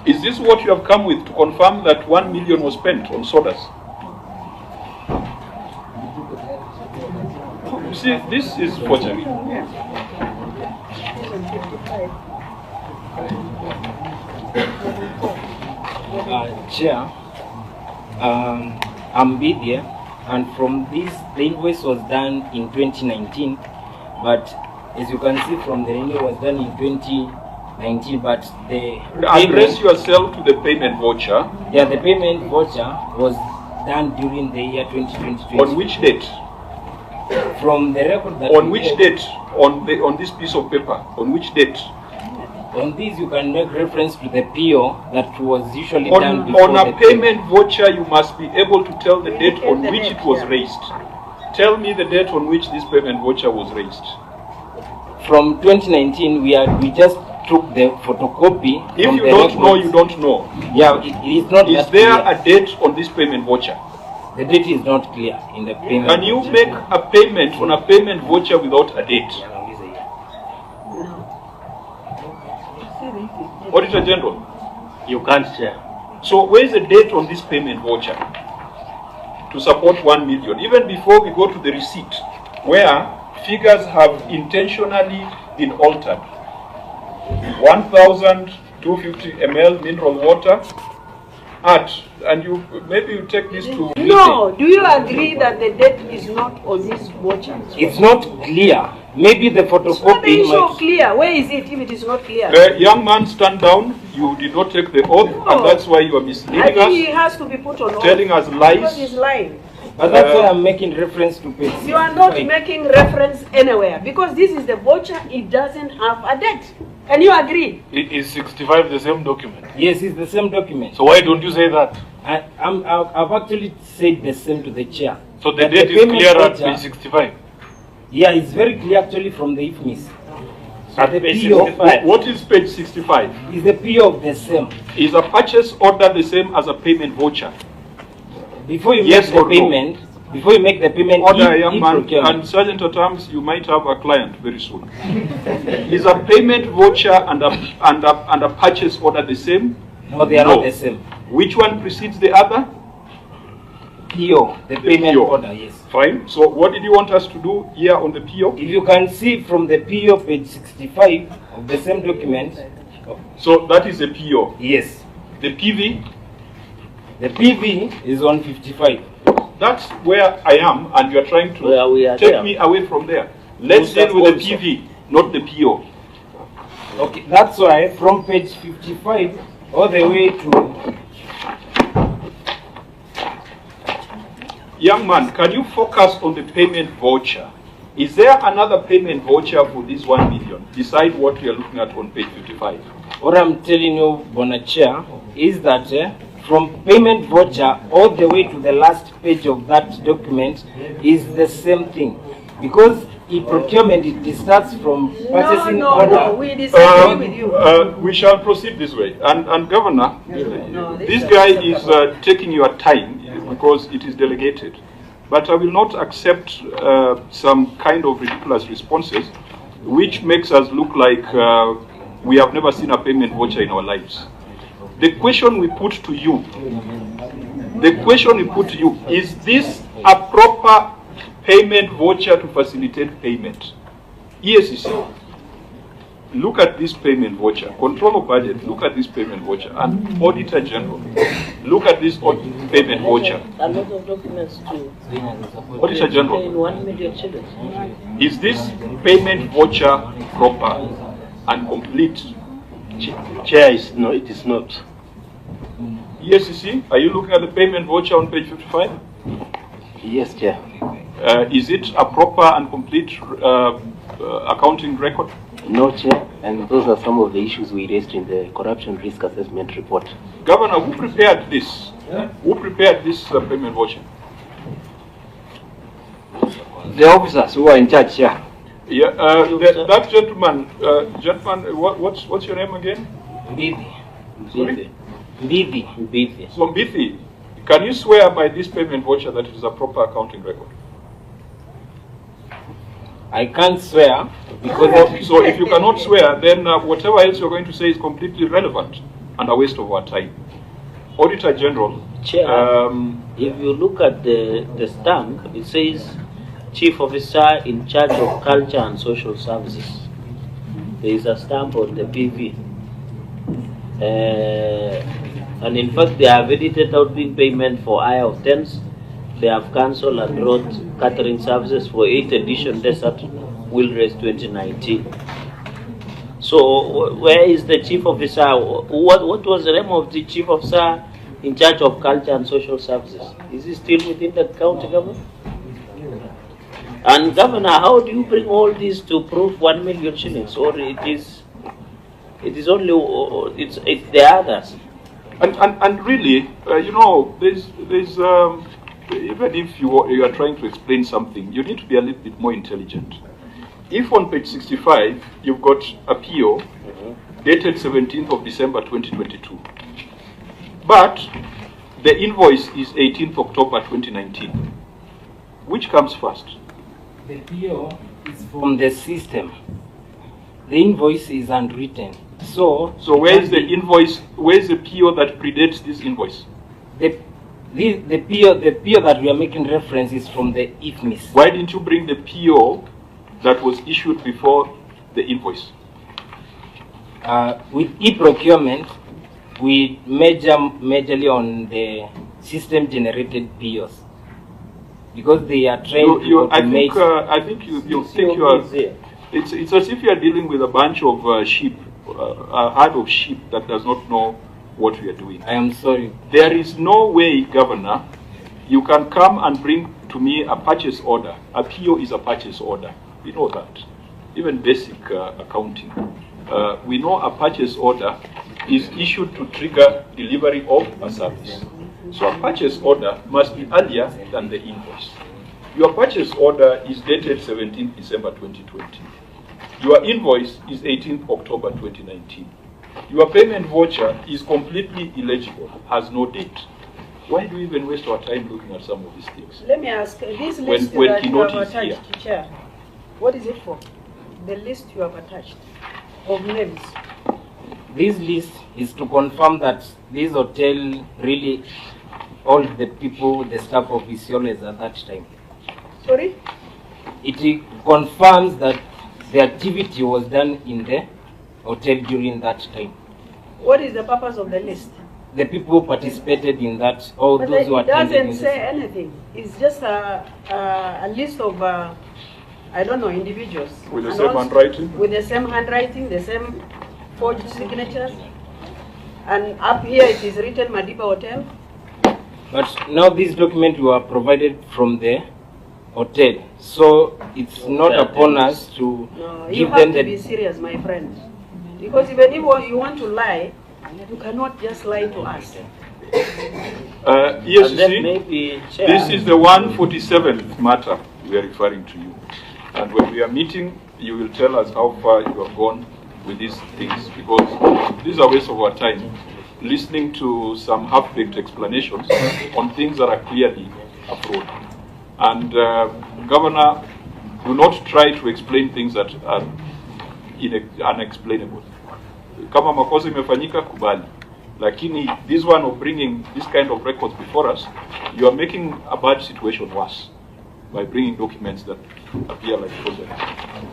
Is this what you have come with to confirm that 1 million was spent on sodas? You see, this is forgery. Chair, I'm Bidia, and from this, the invoice was done in 2019, but as you can see from the renewal was done in 2019, but the address yourself to the payment voucher. Yeah, the payment voucher was done during the year 2020. On which date? From the record that on which date? On this piece of paper? On which date? On this, you can make reference to the PO that was usually done before on a payment voucher. You must be able to tell the date on which it was raised. Tell me the date on which this payment voucher was raised. From 2019, we just took the photocopy. If you don't know, you don't know. Yeah, it is not. Is there a date on this payment voucher? The date is not clear in the payment. Can you make a payment on a payment voucher without a date? Auditor General, you can't share. So where is the date on this payment voucher to support 1 million? Even before we go to the receipt, where figures have intentionally been altered. 1,250 ml mineral water and maybe you take this to... No, do you agree that the date is not on this voucher? It's not clear. Maybe the photocopy it's not clear. Where is it if it is not clear? Young man, stand down. You did not take the oath, and that's why you are misleading us. I think he has to be put on oath. Telling us lies. Because he's lying. But that's why I'm making reference to page 65. You are not making reference anywhere, because this is the voucher, it doesn't have a date. Can you agree? Is 65 the same document? Yes, it's the same document. So why don't you say that? I've actually said the same to the chair. So the date is clear at page 65? Yeah, it's very clear actually from the IFMIS. So the PO, what is page 65? Is the PO of the same. Is a purchase order the same as a payment voucher? Before you make the payment, before you make the payment, order, young man, and Sergeant at Arms, you might have a client very soon. Is a payment voucher and a purchase order the same? No, they are not the same. Which one precedes the other? PO, the payment order, yes. Fine. So what did you want us to do here on the PO? If you can see from the PO page 65 of the same document. So that is the PO? Yes. The PV? The PV is on 55. That's where I am, and you are trying to take me away from there. Let's deal with the PV, not the PO. Okay, that's why from page 55 all the way to... Young man, can you focus on the payment voucher? Is there another payment voucher for this 1 million, beside what we are looking at on page 55? What I'm telling you, Bonachair, is that from payment voucher all the way to the last page of that document is the same thing. Because procurement, it starts from purchasing order. No, we disagree with you. We shall proceed this way. And Governor, this guy is taking your time because it is delegated. But I will not accept some kind of ridiculous responses which makes us look like we have never seen a payment voucher in our lives. The question we put to you, is this a proper payment voucher to facilitate payment? Yes, look at this payment voucher. Control of budget, look at this payment voucher. And Auditor General, look at this payment voucher. A lot of documents too. Auditor General, 1 million shillings. Is this payment voucher proper and complete? Chair, no, it is not. Yes, are you looking at the payment voucher on page 55? Yes, Chair. Is it a proper and complete accounting record? No, Chair, and those are some of the issues we raised in the corruption risk assessment report. Governor, who prepared this? Yeah? Who prepared this payment voucher? The officers who are in charge, yeah. Yeah, that gentleman, what's your name again? Bithi. Bithi. So Bithi, can you swear by this payment voucher that it is a proper accounting record? I can't swear because... So if you cannot swear, then whatever else you're going to say is completely irrelevant. and a waste of our time. Auditor General, Chair, if you look at the stamp, it says Chief Officer in charge of Culture and Social Services. There is a stamp on the PV. And in fact, they have edited out bill payment for I of Tens. They have cancelled and wrote catering services for 8th edition Desert Wheel Race 2019. So where is the Chief Officer? What was the name of the Chief Officer in charge of Culture and Social Services? Is he still within the county government? And Governor, how do you bring all this to prove 1 million shillings? Or it is only it's the others? And really, you know, there's even if you are trying to explain something, you need to be a little bit more intelligent. If on page 65 you've got a PO dated 17th of December 2022, but the invoice is 18th October 2019, which comes first? The PO is from the system. The invoice is unwritten. So where is the invoice? Where is the PO that predates this invoice? The PO that we are making reference is from the IFMIS. Why didn't you bring the PO that was issued before the invoice? With e-procurement, we majorly on the system-generated POs because they are trained to automate. I think you think you are. It's as if you are dealing with a bunch of sheep, a herd of sheep that does not know what we are doing. I am sorry. There is no way, Governor, you can come and bring to me a purchase order. A PO is a purchase order. We know that. Even basic accounting. We know a purchase order is issued to trigger delivery of a service. So a purchase order must be earlier than the invoice. Your purchase order is dated 17th December 2020. Your invoice is 18th October 2019. Your payment voucher is completely illegible, has no date. Why do we even waste our time looking at some of these things? Let me ask, this When list that you Kinoti have is here. attached, Chair, what is it for? The list you have attached of names. This list is to confirm that this hotel really, all the people, the staff of Isiolo is at that time. Sorry? It confirms that the activity was done in the hotel during that time. What is the purpose of the list? The people who participated in that, all But those who it attended. doesn't in say anything. It's just a list of, I don't know, individuals. With the And same also handwriting? With the same handwriting, the same forged signatures. And up here it is written Madiba Hotel. But now this document were provided from the hotel, so it's not upon us to No, you give have them to be the. serious, my friend. Because even if you want to lie, you cannot just lie to us. Yes, And you then see, maybe, Chair, this is the 147th matter we are referring to you. And when we are meeting, you will tell us how far you have gone with these things, because this is a waste of our time, listening to some half-baked explanations on things that are clearly a fraud. And Governor, do not try to explain things that are unexplainable. Kama makosa imefanyika, kubali. Lakini this one of bringing this kind of records before us, you are making a bad situation worse by bringing documents that appear like fraudulent.